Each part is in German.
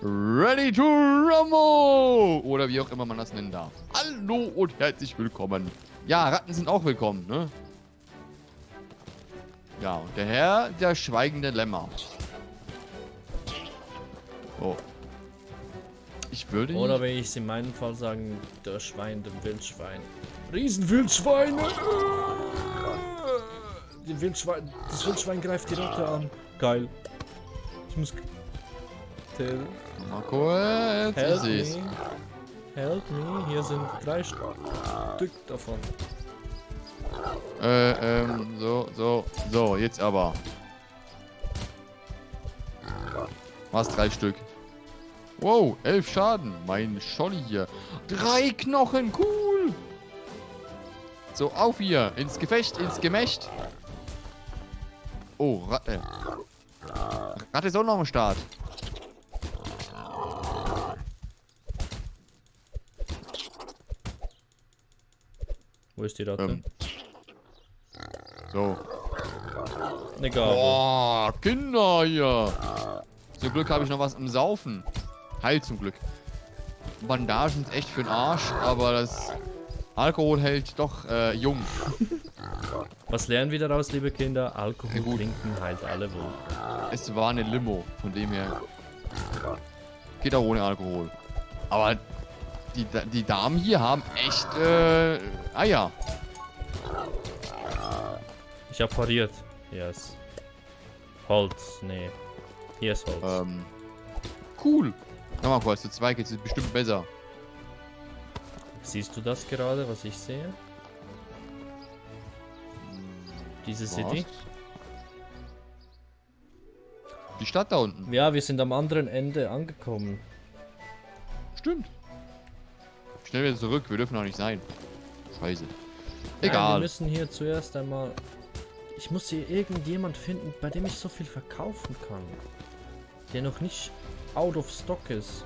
Ready to rumble! Oder wie auch immer man das nennen darf. Hallo und herzlich willkommen. Ja, Ratten sind auch willkommen, ne? Ja, und der Herr, der schweigende Lämmer. So. Ich würde Oder nicht... wenn ich es in meinem Fall sagen, der Schwein, dem Wildschwein. Riesenwildschweine! Das Wildschwein greift die Ratte an. Geil. Ich muss... Tell, Mal kurz, ich help seh's. me. Help me. Hier sind 3 Stück davon. So, jetzt aber. Was, 3 Stück? Wow, 11 Schaden. Mein Scholli hier. 3 Knochen, cool. So, auf hier. Ins Gefecht, ins Gemächt. Oh, Ratte. Ratte ist auch noch am Start. Wo ist die Ratte? So. Eine Gabel. Boah, Kinder hier. Zum Glück habe ich noch was im Saufen. Heil zum Glück. Bandagen sind echt für den Arsch, aber das Alkohol hält doch jung. Was lernen wir daraus, liebe Kinder? Alkohol Ja, gut. trinken heilt alle wohl. Es war eine Limo, von dem her. Geht auch ohne Alkohol. Aber die Damen hier haben echt Eier. Ich hab pariert. Yes. Holz. Nee. Hier ist Holz. Cool. Nochmal kurz, zu zweit geht es bestimmt besser. Siehst du das gerade, was ich sehe? Diese City? Die Stadt da unten. Ja, wir sind am anderen Ende angekommen. Stimmt. Schnell wieder zurück, wir dürfen noch nicht sein. Scheiße. Nein, Egal. wir müssen hier zuerst einmal... Ich muss hier irgendjemand finden, bei dem ich so viel verkaufen kann. Der noch nicht out of stock ist.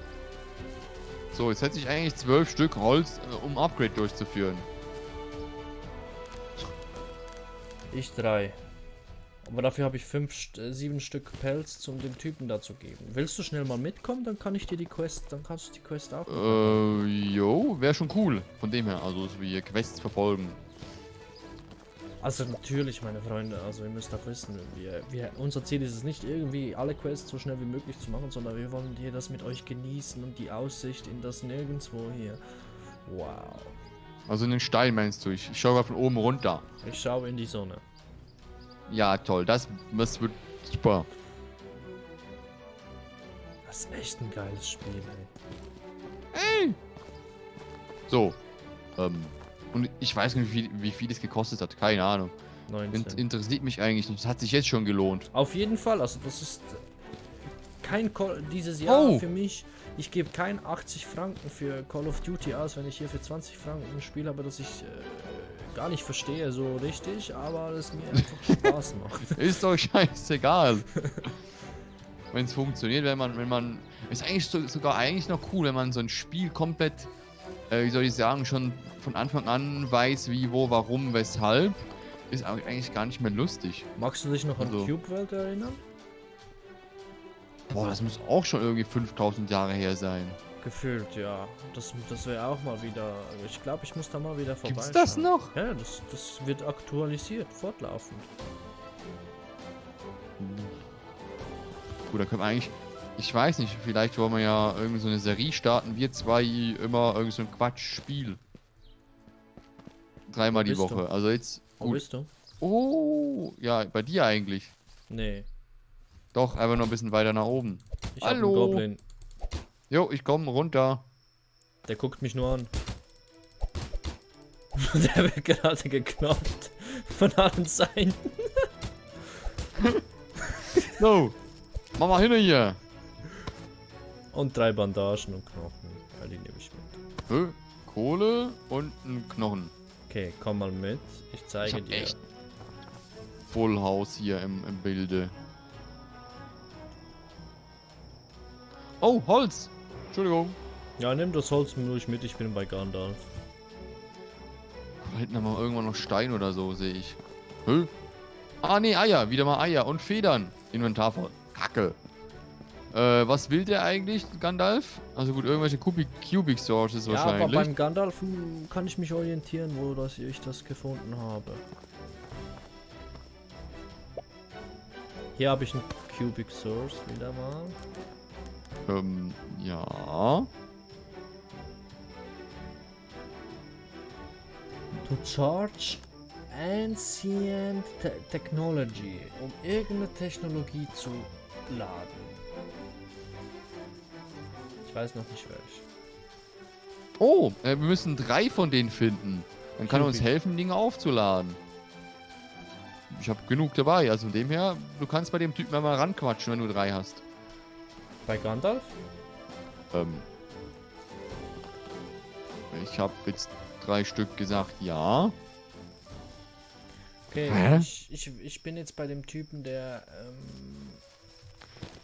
So, jetzt hätte ich eigentlich 12 Stück Holz, um Upgrade durchzuführen. Ich 3. Aber dafür habe ich 7 Stück Pelz, um dem Typen da zu geben. Willst du schnell mal mitkommen? Dann kann ich dir die Quest, dann kannst du die Quest auch. Jo, wäre schon cool. Von dem her, also so wie Quests verfolgen. Also natürlich, meine Freunde, also ihr müsst auch wissen, unser Ziel ist es nicht irgendwie alle Quests so schnell wie möglich zu machen, sondern wir wollen hier das mit euch genießen und die Aussicht in das Nirgendwo hier. Wow. Also in den Stein meinst du? Ich schaue mal von oben runter. Ich schaue in die Sonne. Ja, toll. Das wird super. Das ist echt ein geiles Spiel, ey. So. Und ich weiß nicht, wie viel es gekostet hat. Keine Ahnung. 19. Interessiert mich eigentlich nicht. Das hat sich jetzt schon gelohnt. Auf jeden Fall, also das ist kein dieses Jahr Oh. für mich. Ich gebe kein 80 Franken für Call of Duty aus, wenn ich hier für 20 Franken ein Spiel habe, das ich gar nicht verstehe so richtig, aber das mir einfach Spaß macht. Ist doch scheißegal. Wenn es funktioniert, wenn man... Ist eigentlich sogar eigentlich noch cool, wenn man so ein Spiel komplett, wie soll ich sagen, schon von Anfang an weiß, wie, wo, warum, weshalb. Ist eigentlich gar nicht mehr lustig. Magst du dich noch an Also. Cube World erinnern? Boah, das muss auch schon irgendwie 5000 Jahre her sein. Gefühlt, ja. Das wäre auch mal wieder. Ich glaube, ich muss da mal wieder vorbeischauen. Gibt's das noch? Ja, das wird aktualisiert, fortlaufend. Gut, da können wir eigentlich... Ich weiß nicht, vielleicht wollen wir ja irgendwie so eine Serie starten. Wir zwei immer irgend so ein Quatsch-Spiel. 3-mal die bist Woche. du? Also jetzt... Wo Gut. bist du? Oh, ja, bei dir eigentlich. Nee. Doch, einfach noch ein bisschen weiter nach oben. Ich hab einen Hallo. Goblin. Jo, ich komme runter. Der guckt mich nur an. Der wird gerade geknopft. Von allen Seiten. So. Mach mal hin hier. Und 3 Bandagen und Knochen. Ja, die nehme ich mit. Kohle und ein Knochen. Okay, komm mal mit. Ich Ich zeige hab dir. echt Full House hier im Bilde. Oh, Holz. Entschuldigung. Ja, nimm das Holz ruhig mit. Ich bin bei Gandalf. Da hinten haben wir irgendwann noch Stein oder so, sehe ich. Ah, nee, Eier. Wieder mal Eier und Federn. Inventar voll. Kacke. Was will der eigentlich, Gandalf? Also gut, irgendwelche Cubic Sources Ja, aber wahrscheinlich. beim Gandalf kann ich mich orientieren, wo ich das gefunden habe. Hier habe ich einen Cubic Source wieder mal. Ja. To charge ancient technology, um irgendeine Technologie zu laden. Ich weiß noch nicht welche. Oh, wir müssen 3 von denen finden. Dann kann er uns Cubic. helfen, Dinge aufzuladen. Ich habe genug dabei. Also von dem her, du kannst bei dem Typen mal ranquatschen, wenn du 3 hast. Bei Gandalf? Ich habe jetzt 3 Stück gesagt, ja. Okay, Hä? ich bin jetzt bei dem Typen, der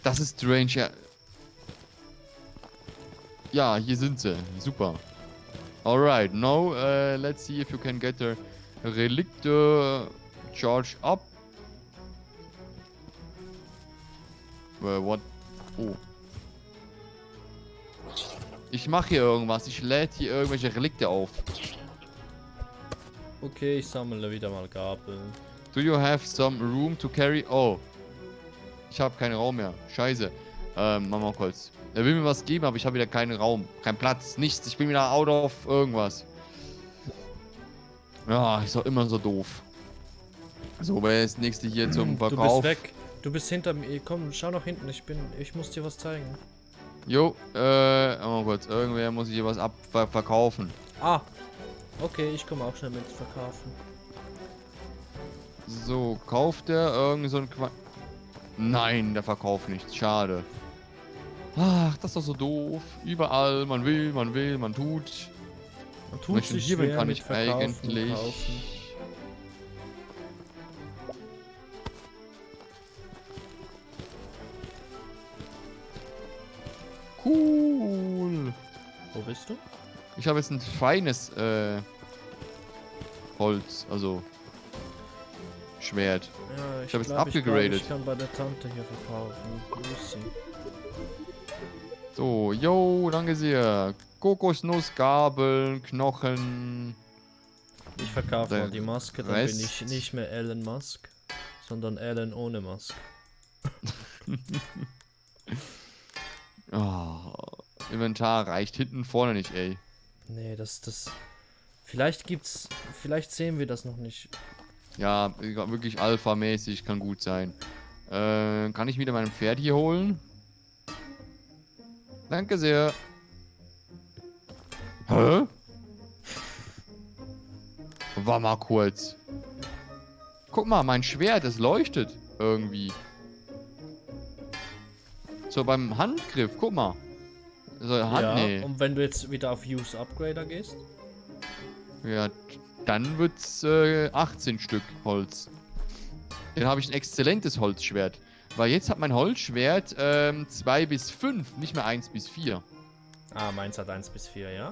Das ist strange, ja. Ja, hier sind sie. Super. Alright, now let's see if you can get the Relikte charged up. What? Oh. Ich mache hier irgendwas. Ich lädt hier irgendwelche Relikte auf. okay, ich sammle wieder mal Gabeln. Do you have some room to carry? Oh. Ich habe keinen Raum mehr. Scheiße. Mach mal kurz. Er will mir was geben, aber ich habe wieder keinen Raum. Kein Platz. Nichts. Ich bin wieder out of irgendwas. Ja, ist doch immer so doof. So, wer ist das nächste hier zum Verkauf? Du bist weg. Du bist hinter mir. Komm, schau nach hinten. Ich muss dir was zeigen. Jo, mal kurz. Irgendwer muss hier was verkaufen. Ah. Okay, ich komme auch schnell mit verkaufen. So, kauft der irgend so ein Nein, der verkauft nichts. Schade. Ach, das ist doch so doof. Überall, man will, man tut. Man tut Möchte sich hier schwer kann mit ich Verkaufen, eigentlich. Kaufen. Cool. Wo bist du? Ich habe jetzt ein feines Holz, also Schwert. Ja, Ich hab jetzt glaub, upgegradet. Ich kann bei der Tante hier verkaufen. Lucy. So, yo, danke sehr. Kokosnuss, Gabeln, Knochen. Ich verkaufe Der mal die Maske, dann Rest- bin ich nicht mehr Elon Musk, sondern Elon ohne Maske. Oh, Inventar reicht hinten vorne nicht, ey. Nee, das. Vielleicht sehen wir das noch nicht. Ja, wirklich alpha-mäßig, kann gut sein. Kann ich wieder mein Pferd hier holen? Danke sehr. Hä? War mal kurz. Guck mal, mein Schwert, es leuchtet irgendwie. So beim Handgriff, guck mal. So, Ja, nee. und wenn du jetzt wieder auf Use Upgrader gehst? Ja, dann wird's 18 Stück Holz. Dann habe ich ein exzellentes Holzschwert. Weil jetzt hat mein Holzschwert 2 bis 5, nicht mehr 1 bis 4. Ah, meins hat 1 bis 4, ja.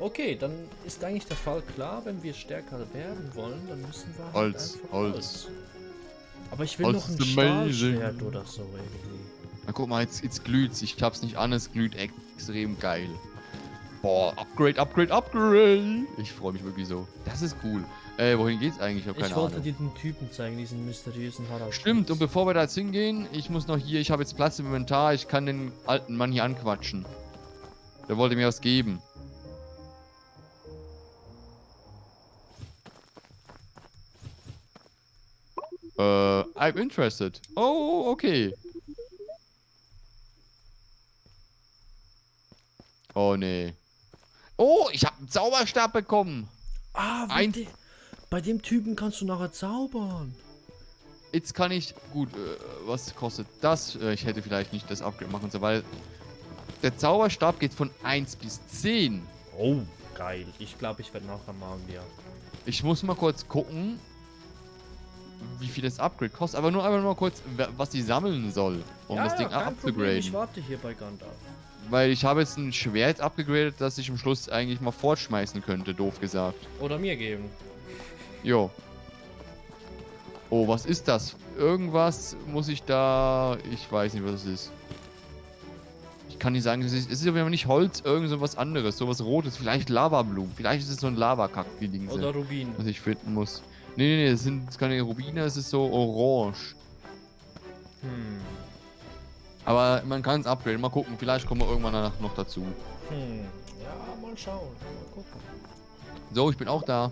Okay, dann ist eigentlich der Fall klar, wenn wir stärker werden wollen, dann müssen wir halt Holz, einfach Holz. Aber ich will Holz noch ein ist amazing. Stahlschwert oder so irgendwie. Na guck mal, jetzt glüht's. Ich hab's nicht an, es glüht extrem geil. Boah, Upgrade, Upgrade, Upgrade. Ich freue mich wirklich so. Das ist cool. Wohin geht's eigentlich? Ich habe keine Ich wollte Ahnung. dir den Typen zeigen, diesen mysteriösen Harald. Stimmt, und bevor wir da jetzt hingehen, ich muss noch hier, ich habe jetzt Platz im Inventar, ich kann den alten Mann hier anquatschen. Der wollte mir was geben. I'm interested. Oh, okay. Oh, nee. Oh, ich habe einen Zauberstab bekommen. Ah, Ein- bei dem Typen kannst du nachher zaubern. Jetzt kann ich... Gut, was kostet das? Ich hätte vielleicht nicht das Upgrade machen sollen, weil... Der Zauberstab geht von 1 bis 10. Oh, geil. Ich glaube, ich werde nachher Magier. Ich muss mal kurz gucken, wie viel das Upgrade kostet. Aber nur einfach mal kurz, was ich sammeln soll, um das Ding kein Problem. Ich abzugraden. warte hier bei Gandalf. Weil ich habe jetzt ein Schwert abgegradet, das ich am Schluss eigentlich mal fortschmeißen könnte, doof gesagt. Oder mir geben. Jo. Oh, was ist das? Irgendwas muss ich da... Ich weiß nicht, was es ist. kann nicht sagen, es ist aber nicht Holz, irgend so was anderes, sowas Rotes, vielleicht Lavablumen, vielleicht ist es so ein Lavakack, wie Ding Oder Rubin. was ich finden muss. Nee, das sind keine Rubine, es ist so orange. Hm. Aber man kann es upgraden, mal gucken, vielleicht kommen wir irgendwann danach noch dazu. Ja, mal schauen, mal gucken. So, ich bin auch da.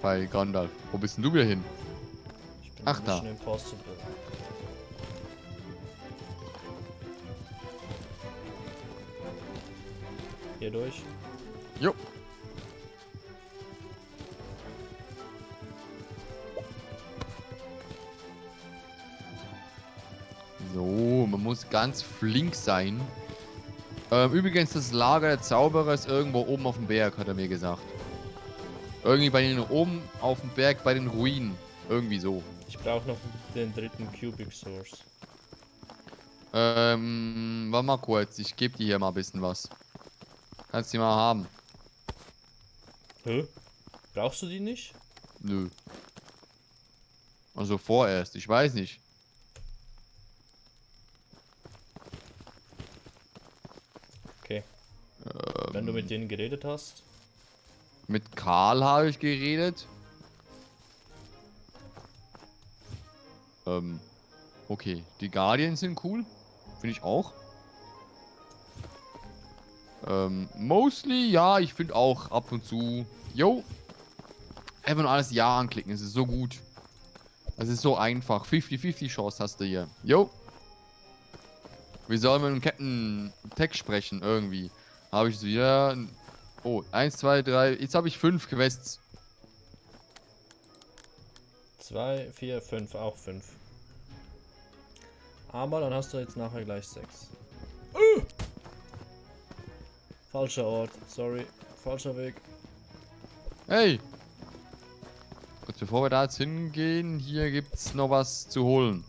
Bei Gandalf. Wo bist denn du wieder hin? Ich bin Ach, da. Mission Impossible. Hier durch. Jo. So, man muss ganz flink sein. Übrigens, das Lager der Zauberer ist irgendwo oben auf dem Berg, hat er mir gesagt. Irgendwie bei den oben auf dem Berg bei den Ruinen. Irgendwie so. Ich brauche noch den dritten Cubic Source. Warte mal kurz, ich gebe dir hier mal ein bisschen was. Kannst du mal haben. Hä? Brauchst du die nicht? Nö. Also vorerst, ich weiß nicht. Okay. Wenn du mit denen geredet hast. Mit Karl habe ich geredet. Okay. Die Guardians sind cool. Finde ich auch. Mostly, ja, ich finde auch ab und zu. Yo. Einfach nur alles Ja anklicken. Es ist so gut. Es ist so einfach. 50-50 Chance hast du hier. Yo. Wir sollen mit dem Captain Tech sprechen, irgendwie. Habe ich so, ja. Oh, 1, 2, 3. Jetzt habe ich 5 Quests. 2, 4, 5, auch 5. Aber dann hast du jetzt nachher gleich 6. Falscher Ort, sorry. Falscher Weg. Hey! Gut, bevor wir da jetzt hingehen, hier gibt's noch was zu holen.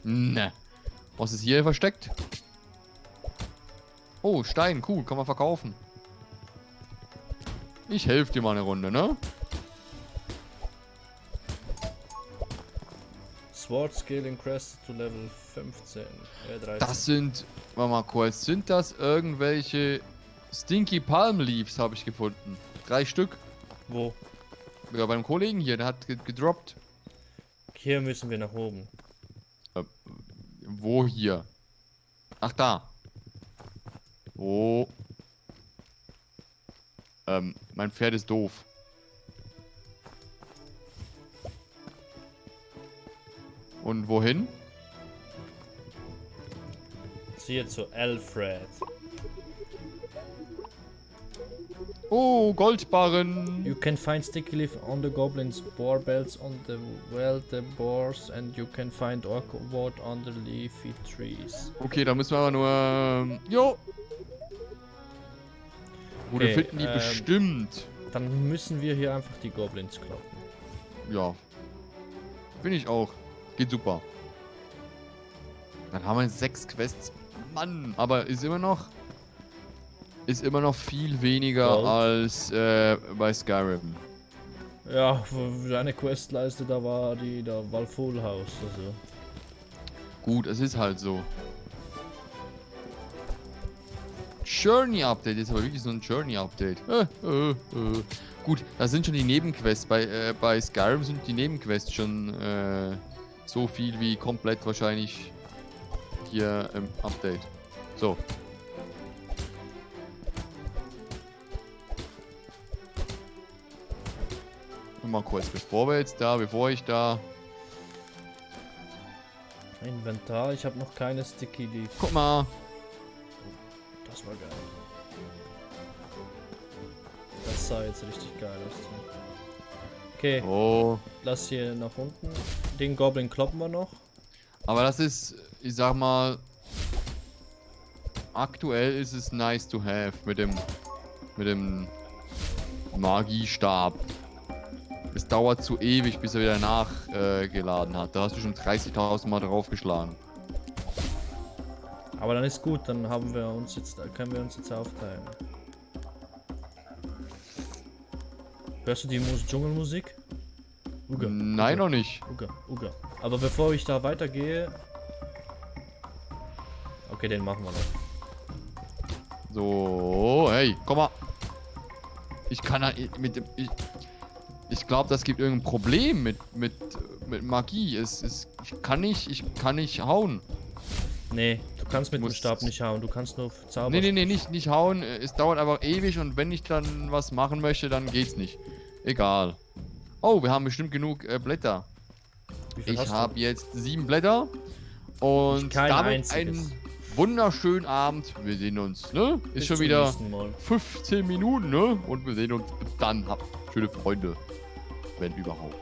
Ne. Was ist hier versteckt? Oh, Stein, cool, kann man verkaufen. Ich helfe dir mal eine Runde, ne? Sword Scaling Crest to Level 15. 13. Das sind, warte mal kurz, sind das irgendwelche Stinky Palm Leaves, habe ich gefunden. 3 Stück. Wo? Ja, beim Kollegen hier, der hat gedroppt. Hier müssen wir nach oben. Wo hier? Ach, da. Wo? Mein Pferd ist doof. Und wohin? Hier zu Alfred. Oh, Goldbarren. You can find sticky leaf on the goblins' boar belts on the the boars and you can find orc wood on the leafy trees. Okay, da müssen wir aber nur... jo. Gut, wir Okay, finden die bestimmt. Dann müssen wir hier einfach die Goblins kloppen. Ja. Finde ich auch. Geht super. Dann haben wir 6 Quests. Mann, aber ist immer noch viel weniger Gold. als bei Skyrim. Ja, deine Questleiste, da war Full House, also. Gut, es ist halt so. Journey Update ist aber wirklich so ein Journey Update. Gut, da sind schon die Nebenquests. Bei Skyrim sind die Nebenquests schon so viel wie komplett wahrscheinlich hier im Update. So. Und mal kurz, bevor ich da... Inventar, ich habe noch keine Sticky Leaf. Guck mal. Das war geil. Das sah jetzt richtig geil aus. Okay, Oh. lass hier nach unten. Den Goblin kloppen wir noch. Aber das ist, ich sag mal... Aktuell ist es nice to have mit dem Magiestab. Es dauert zu ewig, bis er wieder nachgeladen hat. Da hast du schon 30.000 Mal draufgeschlagen. Aber dann ist gut, dann können wir uns jetzt aufteilen. Hörst du die Dschungelmusik? Uga, Nein, Uga, noch nicht. Uga, Uga. Aber bevor ich da weitergehe, Okay, den machen wir noch. So, hey, komm mal. Ich kann halt mit dem... Ich glaube, das gibt irgendein Problem mit Magie. Ich kann nicht hauen. Nee, du kannst mit dem Musst- Stab nicht hauen, du kannst nur zaubern. Nee, nicht hauen. Es dauert einfach ewig und wenn ich dann was machen möchte, dann geht's nicht. Egal. Oh, wir haben bestimmt genug Blätter. Wie viel Ich hast du? habe jetzt 7 Blätter und Kein damit einziges. einen wunderschönen Abend. Wir sehen uns, ne? Ist Bis schon zum wieder nächsten Mal. 15 Minuten, ne? Und wir sehen uns dann. Habt schöne Freunde. Wenn überhaupt.